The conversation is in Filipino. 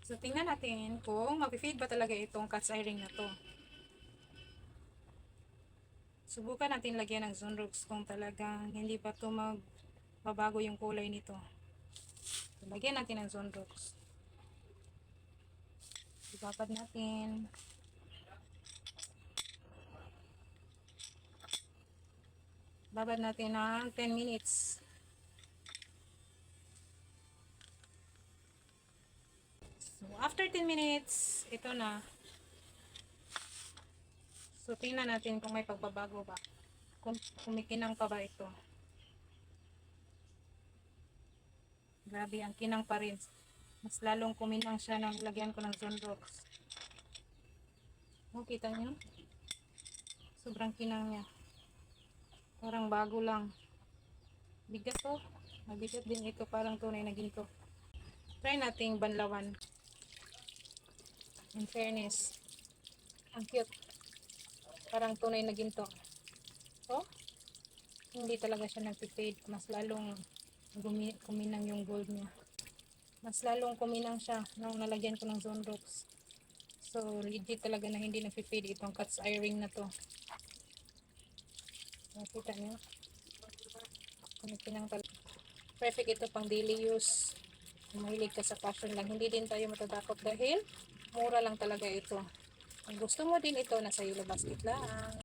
So, tingnan natin kung mag-feed ba talaga itong cat's eye ring na to. Subukan natin lagyan ng Zonrox kung talagang hindi pa ito magbabago yung kulay nito. So, lagyan natin ng Zonrox. Ibabad natin. Babad natin ng 10 minutes. So, after 10 minutes, ito na. So, tingnan natin kung may pagbabago ba. Kung kumikinang pa ba ito. Grabe, ang kinang pa rin. Mas lalong kuminang siya nang lagyan ko ng Zonrox. Kita nyo? Sobrang kinang niya. Parang bago lang. Bigat to. Mabigat din ito. Parang tunay na ginto. Try nating banlawan. In fairness. Ang cute. Parang tunay na ginto. Oh, hindi talaga siya nagpipade. Mas lalong kuminang yung gold niya. Mas lalong kuminang siya nung nalagyan ko ng Zonrox. So, legit talaga na hindi nagpipade itong cat's eye ring na to. Nakita niyo? Kumikinang talaga. Perfect ito pang daily use. Mahilig ka sa fashion lang. Hindi din tayo matatakot dahil mura lang talaga ito. Kung gusto mo din ito, nasa Yellow Basket lang.